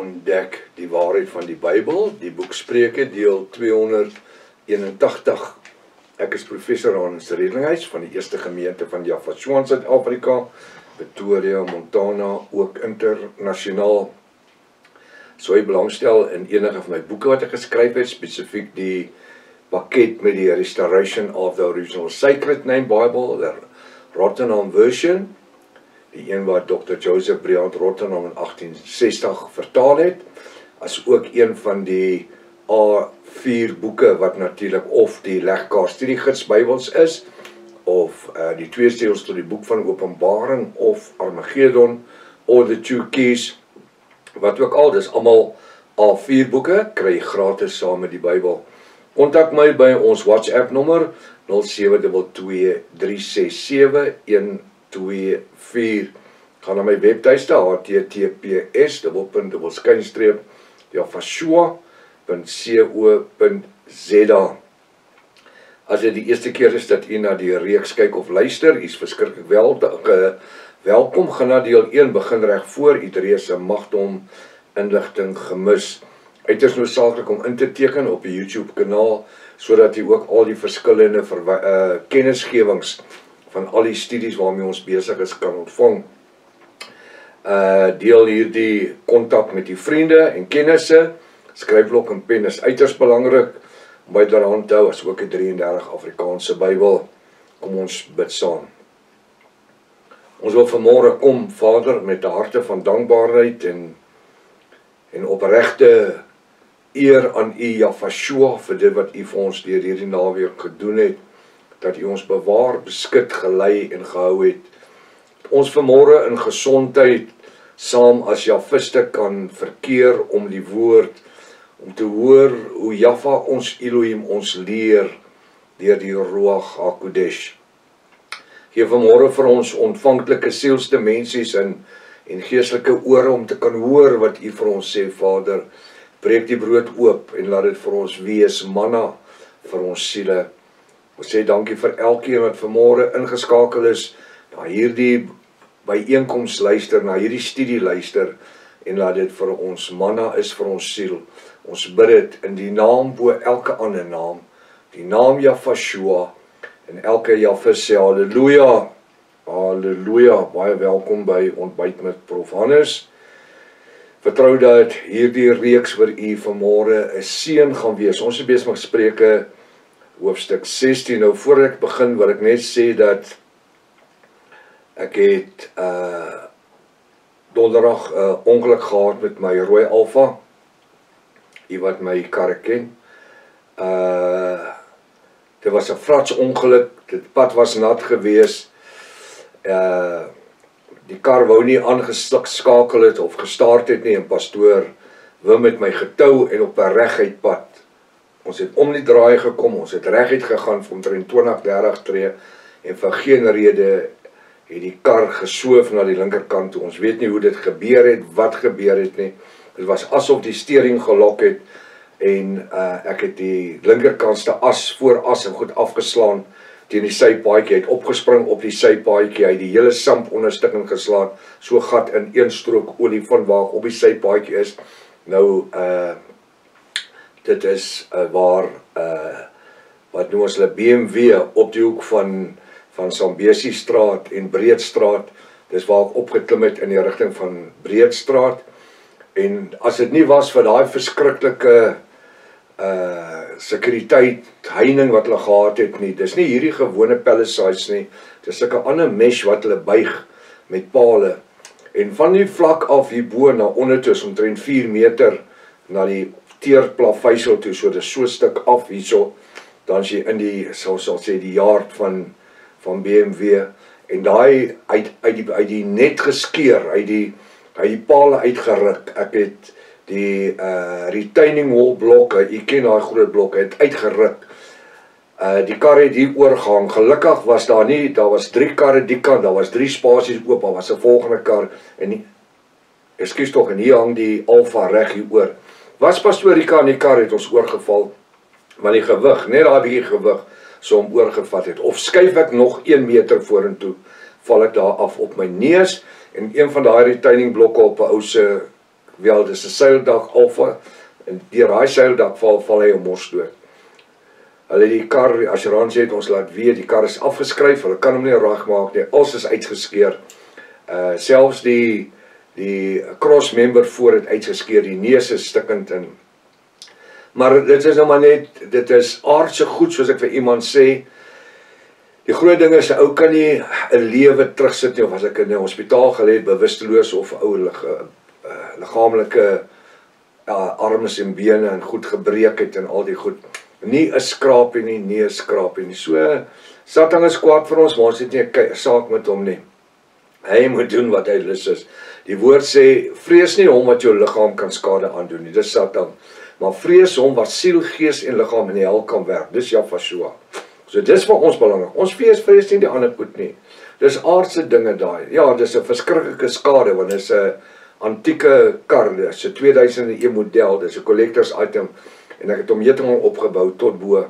ontdek die waarheid van die Bybel, die boek Spreuke, deel 281. Ek is professor Hans Redlinghuis van die Eerste Gemeente van Jaffa, Suid-Afrika, Pretoria, Montana, ook internasionaal. So jy belangstel in enige van my boeke wat ek geskryf het, spesifiek die pakket met die Restoration of the Original Sacred Name Bible, the Rotterdam version, die een wat Dr. Joseph Briand Rotterdam in 1860 vertaal het, as ook een van die A4 boeke wat natuurlik of die Legkaart Studiegids Bybels is, of die twee steels tot die boek van Openbaring, of Armageddon, or the Two Keys, wat ook al, dis allemaal A4 boeke, kry jy gratis saam met die Bybel. Kontak my by ons WhatsApp nommer 0722367124. Gaan na my webtuiste https://jaffa.co.za. As dit die eerste keer is dat u na die reeks kyk of luister, u is verskriklik welkom. Gaan na deel 1, begin reg voor, iedereen se magdom inligting gemis. Uiters noodsaaklik om in te teken op die YouTube kanaal, sodat u ook al die verskillende kennisgewings van al die studies waarmee ons besig is kan ontvang. Deel hierdie kontak met die vriende en kennisse. Skryfblok en pen is uiters belangrik om by daaraan te hou, as ook 'n 33 Afrikaanse Bybel. Kom ons bid saam. Ons wil vanmôre kom, Vader, met 'n harte van dankbaarheid en opregte eer aan u, Jaffa, vir dit wat u vir ons deur hierdie naweek gedoen het, dat u ons bewaar, beskik, gelei en gehou het. Ons vanmôre in gesondheid saam as Jaffiste kan verkeer om die woord, om te hoor hoe Jaffa ons Elohim ons leer deur die Ruach HaKodesh. Geef vanmôre vir ons ontvanklike sielsdimensies en geestelike ore om te kan hoor wat u vir ons sê, Vader. Breek die brood oop en laat dit vir ons wees manna vir ons siele. Ons sê dankie vir elkeen wat vanmôre ingeskakel is, na hierdie byeenkoms luister, na hierdie studie luister, en laat dit vir ons manna is vir ons siel. Ons bid dit in die naam bo elke ander naam, die naam Jaffa, en elke Jaffa sê halleluja, halleluja. Baie welkom by Ontbyt met Prof. Hannes. Vertrou dat hierdie reeks vir u vanmôre 'n seën gaan wees. Ons is besig met Spreuke hoofstuk 16. Nou voor ek begin wil ek net sê dat ek het donderdag ongeluk gehad met my rooi Alfa. U wat my kar ken. Dit was 'n frats ongeluk. Dit pad was nat gewees. Die kar wou nie aangeskakel het of gestart het nie, en pastoor Wim met my getou en op 'n reguit pad. Ons het om die draai gekom, ons het reguit gegaan vir omtrent 20-30 tree, en vir geen rede het die kar gesoof na die linkerkant toe. Ons weet nie hoe dit gebeur het, wat gebeur het nie. Dit was asof die steering gelok het, en ek het die linkerkantste as, vooras en goed afgeslaan teen die sypaadjie. Hy het opgespring op die sypaadjie, hy het die hele samp onderstukking geslaan, so gat in een strook olie van waar op die sypaadjie is. Nou, dit is waar, wat noem ons hulle BMW, op die hoek van Zambesi straat en Breedstraat, dis waar ek opgeklim het in die rigting van Breedstraat, en as dit nie was vir daai verskriklike sekuriteit, heining wat hulle gehad het nie, dis nie hierdie gewone palisades nie, dis sulke ander mesh wat hulle buig met pale, en van die vlak af hierbo na onder toe, omtrent 4 meter na die teerplaveisel toe, so dis so stuk af hierso, dan is jy in die, sal sê, die yard van BMW, en daai uit die net geskeer, uit die pale uitgeruk. Ek het die retaining wall blokke, jy ken daai groot blokke, het uitgeruk. Die kar het hier oorgehang. Gelukkig was daar nie, daar was 3 karre die kant, daar was 3 spasies oop, daar was 'n volgende kar, en ekskuus tog, en hier hang die Alfa reg hier oor. Was pastoor Rika in die kar het ons oorgeval, maar die gewig, net daai bietjie gewig, so om oorgevat het. Of skuif ek nog 1 meter vorentoe, val ek daar af op my neus, en een van daai retaining blokke op 'n ou se wel, dis 'n seildak alfa, en deur daai seildak val hy 'n mors dood. Hulle die kar, assurance het ons laat weet, die kar is afgeskryf, hulle kan hom nie regmaak nie, alles is uitgeskeer. Selfs die crossmember voor het uitgeskeer, die neus is stikkend in. Maar dit is nou maar net, dit is aardse goed, soos ek vir iemand sê. Die groot ding is, 'n ou kan nie 'n lewe terugsit nie, of as ek in 'n hospitaal gelê het, bewusteloos of 'n ou liggaamlike arms en bene en goed gebreek het en al die goed. Nie 'n skrapie nie, nie 'n skrapie nie. So, Satan is kwaad vir ons, maar ons het nie 'n saak met hom nie. Hy moet doen wat hy lus is. Die woord sê, vrees nie hom wat jou liggaam kan skade aandoen nie, dis Satan. Maar vrees hom wat siel, gees en liggaam in die hel kan werk, dis Jahvashua. So dis vir ons belangrik. Ons vrees nie die ander goed nie. Dis aardse dinge daai. Ja, dis 'n verskriklike skade, want dis 'n antieke kar, dis 'n 2001 model, dis 'n collectors item, en ek het hom heeltemal opgebou tot bo.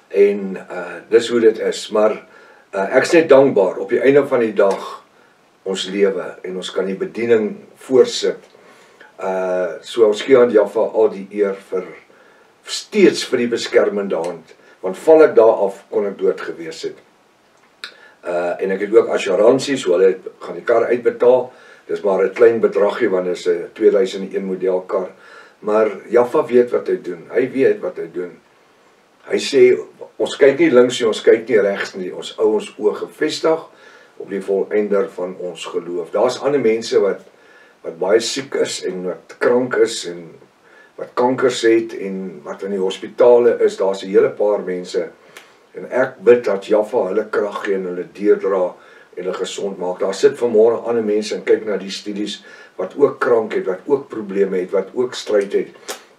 En dis hoe dit is, maar ek is net dankbaar op die einde van die dag ons lewe en ons kan die bediening voortsit. So ons gee aan Jahwe al die eer steeds vir die beskermende hand, want val ek daar af, kon ek dood gewees het. En ek het ook assuransie, so hulle gaan die kar uitbetaal, dis maar 'n klein bedragie, want dit is 'n 2001 model kar, maar Jahwe weet wat hy doen, hy weet wat hy doen. Hy sê, ons kyk nie links nie, ons kyk nie regs nie, ons hou ons oë gefestig op die volëinder van ons geloof. Daar's ander mense wat baie siek is en wat krank is en wat kankers het en wat in die hospitale is, daar's 'n hele paar mense. En ek bid dat Jahwe hulle krag gee en hulle deurdra en hulle gesond maak. Daar sit vanmôre ander mense en kyk na die studies wat ook krank het, wat ook probleme het, wat ook stryd het.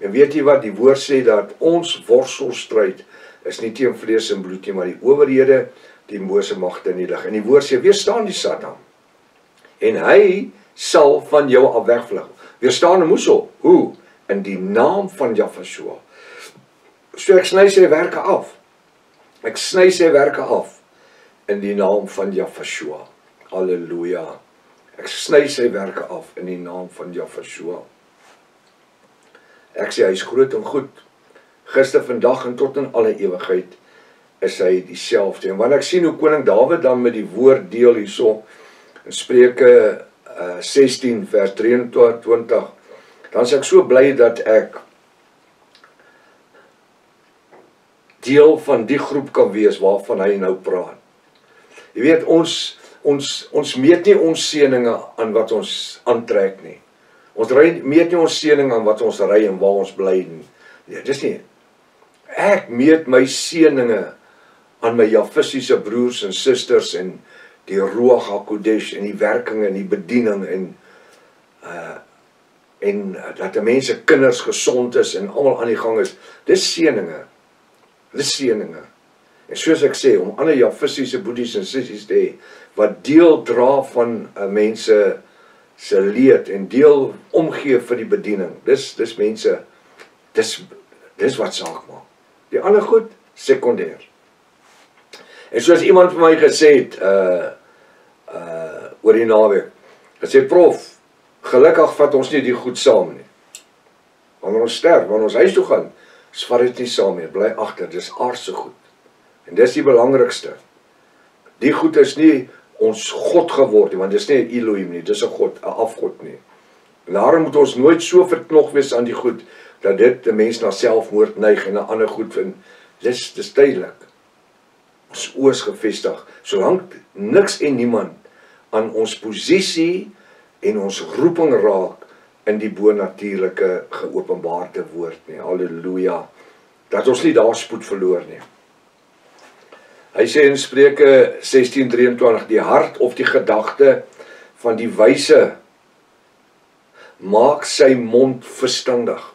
En weet jy wat, die woord sê dat ons worstelstryd is nie teen vlees en bloed nie, maar die owerhede, die bose magte in die lig. En die woord sê, weerstaan die Satan. En hy sal van jou af wegvlug. Weerstaan hom hoeso? Hoe? In die naam van Jahvashua. So ek sny sy werke af. Ek sny sy werke af in die naam van Jahvashua. Halleluja. Ek sny sy werke af in die naam van Jahvashua. Ek sê hy is groot en goed. Gister, vandag en tot in alle ewigheid is hy dieselfde. En wanneer ek sien hoe koning Dawid dan met die woord deel hierso in Spreuke 16 vers 23, dan is ek so bly dat ek deel van die groep kan wees waarvan hy nou praat. Jy weet, ons meet nie ons seëninge aan wat ons aantrek nie. Ons meet nie ons seëninge aan wat ons ry en waar ons bly nie. Nee, dis nie. Ek meet my seëninge aan my Jahvistiese broers en susters en die Ruach HaKodesh en die werking en die bediening en dat die mense kinders gesond is en almal aan die gang is. Dis seëninge. Dis seëninge. En soos ek sê, om ander Jahvistiese boeties en sissies te hê, wat deel dra van mense se leed en deel omgee vir die bediening. Dis mense, dis wat saak maak. Die ander goed, sekondêr. En soos iemand vir my gesê het, oor die naweek, gesê, prof, gelukkig vat ons nie die goed saam nie. Wanneer ons sterf, wanneer ons huis toe gaan, vat dit nie saam nie, bly agter, dis aardse goed. En dis die belangrikste. Die goed is nie ons God geword nie, want dis nie 'n Elohim nie, dis 'n God, 'n afgod nie. En daarom moet ons nooit so verknog wees aan die goed, dat dit 'n mens na selfmoord neig en 'n ander goed vind. Dis tydelik. Ons oë is gefestig, solank niks en niemand aan ons posisie en ons roeping raak in die bonatuurlike geopenbaarde woord nie. Halleluja. Dat ons nie daar spoed verloor nie. Hy sê in Spreuke 16:23, die hart of die gedagte van die wyse maak sy mond verstandig.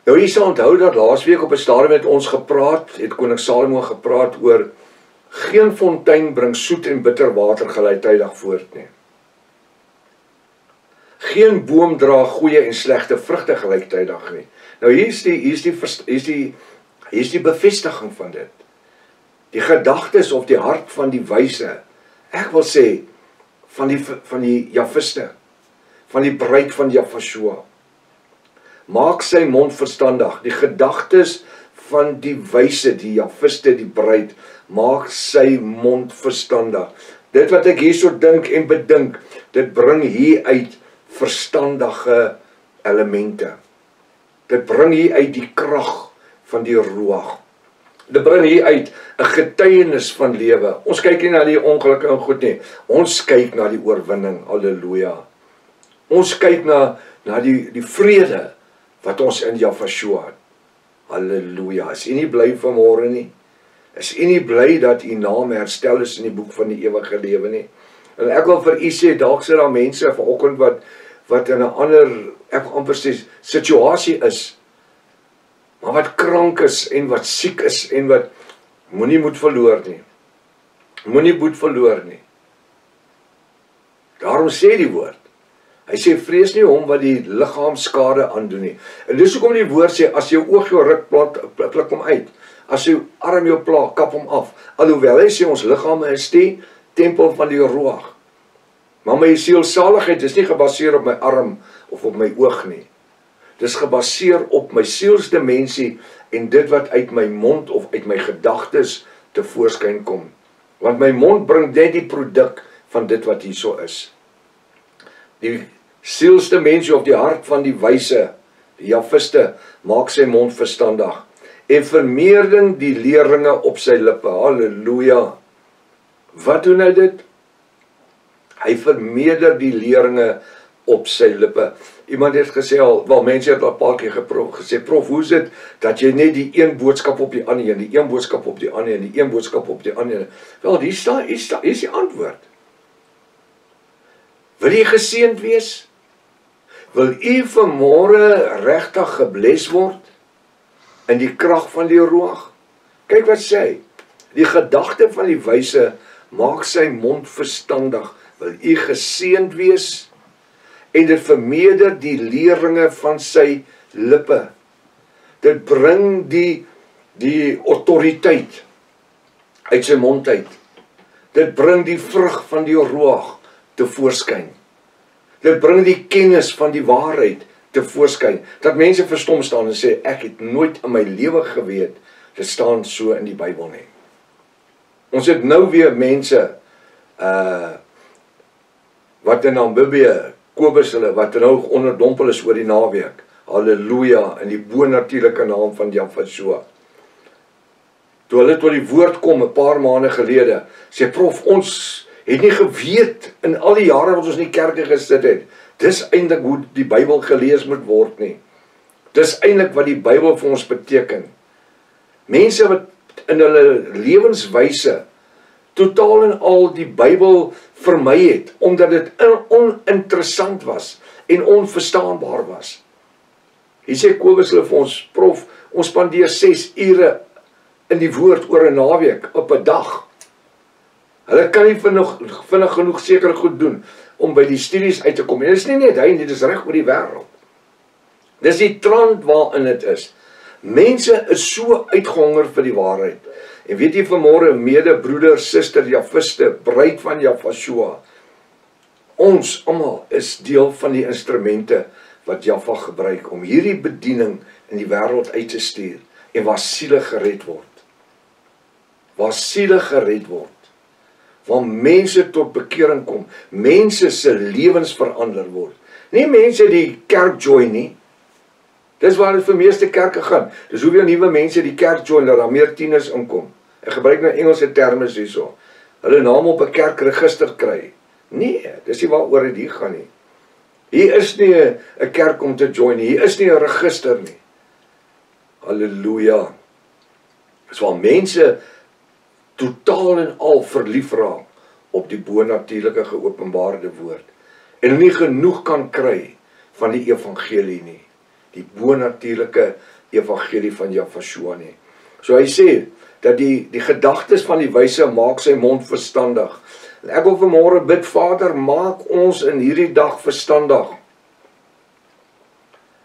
Nou, jy sal onthou dat laasweek op 'n stadium met ons gepraat, het koning Salomo gepraat oor geen fontein bring soet en bitter water gelyktydig voort nie. Geen boom dra goeie en slegte vrugte gelyktydig nie. Nou hier is die bevestiging van dit. Die gedagtes of die hart van die wyse, ek wil sê van die Jahviste, van die bruid van Jafashua. Maak sy mond verstandig. Die gedagtes van die wyse, die Jafiste, die bruid, maak sy mond verstandig. Dit wat ek hierso dink en bedink, dit bring hier uit verstandige elemente. Dit bring hier uit die krag van die Ruach. Dit bring hier uit 'n getuienis van lewe. Ons kyk nie na die ongelukke en goed nie. Ons kyk na die oorwinning. Halleluja. Ons kyk na die vrede wat ons in Jafashua het. Halleluja. Is u nie bly vanmôre nie? Is u nie bly dat u naam herstel is in die boek van die ewige lewe nie? En ek wil vir u sê, dalk sit daar mense vanoggend wat in 'n ander, ek wil amper sê, situasie is, maar wat krank is en wat siek is en wat moenie moed verloor nie. Moenie moed verloor nie. Daarom sê die woord. Hy sê vrees nie hom wat die liggaam skade aandoen nie. En dis hoekom die woord sê as jou oog jou ruk, pluk hom uit. As jou arm jou pla, kap hom af. Alhoewel hy sê ons liggame is die tempel van die Ruach. Maar my sielsaligheid is nie gebaseer op my arm of op my oog nie. Dis gebaseer op my sielsdimensie en dit wat uit my mond of uit my gedagtes tevoorskyn kom. Want my mond bring net die produk van dit wat hierso is. Die sielsdimensie of die hart van die wyse, die Jafiste, maak sy mond verstandig en vermeerder die leringe op sy lippe. Halleluja. Wat doen hy dit? Hy vermeerder die leringe op sy lippe. Iemand het gesê al, wel mense het al 'n paar keer gesê, prof, hoe is dit dat jy net die een boodskap op die ander en die een boodskap op die ander en die een boodskap op die ander? Wel, hier is die antwoord. Wil jy geseënd wees? Wil u vanmôre regtig gebless word in die krag van die Ruach? Kyk wat sê hy. Die gedagte van die wyse maak sy mond verstandig. Wil u geseënd wees? En dit vermeerder die leringe van sy lippe. Dit bring die autoriteit uit sy mond uit. Dit bring die vrug van die Ruach tevoorskyn. Dit bring die kennis van die waarheid tevoorskyn. Dat mense verstom staan en sê, ek het nooit in my lewe geweet, dit staan so in die Bybel nie. Ons het nou weer mense, wat in Namibië, Kobus hulle, wat nou onderdompel is oor die naweek. Halleluja, in die bonatuurlike naam van Jafashua. Toe hulle tot die woord kom, 'n paar maande gelede, sê prof, ons het nie geweet in al die jare wat ons in die kerke gesit het. Dis eintlik hoe die Bybel gelees moet word nie. Dis eintlik wat die Bybel vir ons beteken. Mense wat in hulle lewenswyse totaal en al die Bybel vermy het, omdat dit oninteressant was en onverstaanbaar was. Hier sê Kobus hulle vir ons, prof, ons spandeer 6 ure in die woord oor 'n naweek op 'n dag. Hulle kan nie vinnig genoeg sekere goed doen om by die studies uit te kom. En dit is nie net hy nie, dit is reg oor die wêreld. Dis die trant waarin dit is. Mense is so uitgehonger vir die waarheid. En weet jy vanmôre, medebroeder, suster, Jafiste, bruid van Jafashua, ons almal is deel van die instrumente wat Jaffa gebruik om hierdie bediening in die wêreld uit te stuur en waar siele gered word. Waar siele gered word. Waar mense tot bekering kom, mense se lewens verander word. Nie mense die kerk join nie. Dis waar dit vir meeste kerke gaan. Dis hoeveel nuwe mense die kerk join, dat daar meer tieners inkom. Ek gebruik nou Engelse terme hierso. Hulle naam op 'n kerkregister kry. Nee, dis nie waaroor dit hier gaan nie. Hier is nie 'n kerk om te join nie. Hier is nie 'n register nie. Halleluja. Dis waar mense totaal en al verlief raak op die bonatuurlike geopenbaarde woord. En nie genoeg kan kry van die evangelie nie. Die bonatuurlike evangelie van Jafashua nie. So hy sê, dat die gedagtes van die wyse maak sy mond verstandig. En ek wil vanmôre bid, Vader, maak ons in hierdie dag verstandig,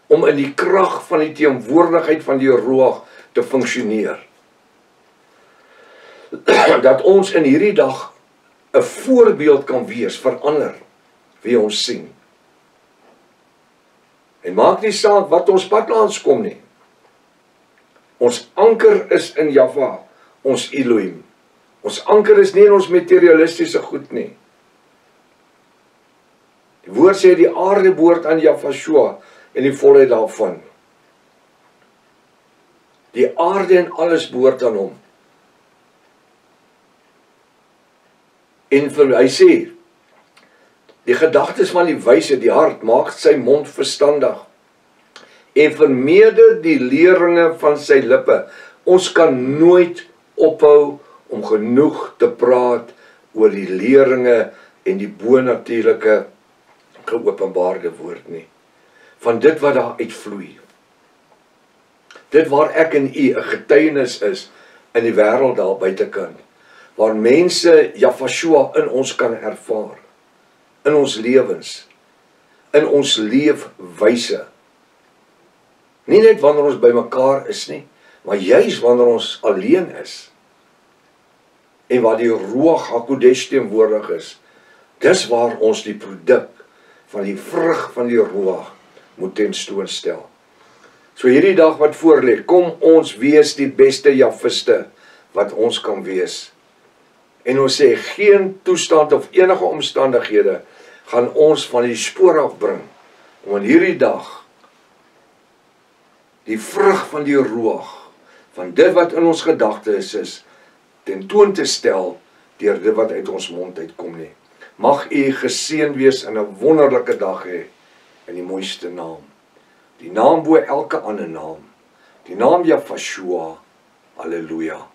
om in die krag van die teenwoordigheid van die Ruach te funksioneer. Dat ons in hierdie dag 'n voorbeeld kan wees vir ander wie ons sien. En maak nie saak wat ons pad langs kom nie. Ons anker is in Jahwe, ons Elohim. Ons anker is nie in ons materialistiese goed nie. Die woord sê die aarde behoort aan Jahwe en die volheid daarvan. Die aarde en alles behoort aan hom. En hy sê, die gedagtes van die wyse, die hart, maak sy mond verstandig. En vermeerder die leringe van sy lippe. Ons kan nooit ophou om genoeg te praat oor die leringe en die bonatuurlike geopenbaarde woord nie. Van dit wat daar uitvloei. Dit waar ek en u 'n getuienis is in die wêreld daar buitekant. Waar mense Jahwe in ons kan ervaar. In ons lewens. In ons leefwyse. Nie net wanneer ons by mekaar is nie, maar juis wanneer ons alleen is. En waar die Ruach HaKodesh teenwoordig is. Dis waar ons die produk van die vrug van die Ruach moet tentoonstel. So hierdie dag wat voorlê, kom ons wees die beste Jahwiste wat ons kan wees. En ons sê, geen toestand of enige omstandighede gaan ons van die spoor afbring, om in hierdie dag die vrug van die Ruach, van dit wat in ons gedagtes is, tentoon te stel, deur dit wat uit ons mond uitkom nie. Mag u geseën wees in 'n wonderlike dag hê, in die mooiste naam. Die naam bo elke ander naam. Die naam Jahwe. Halleluja.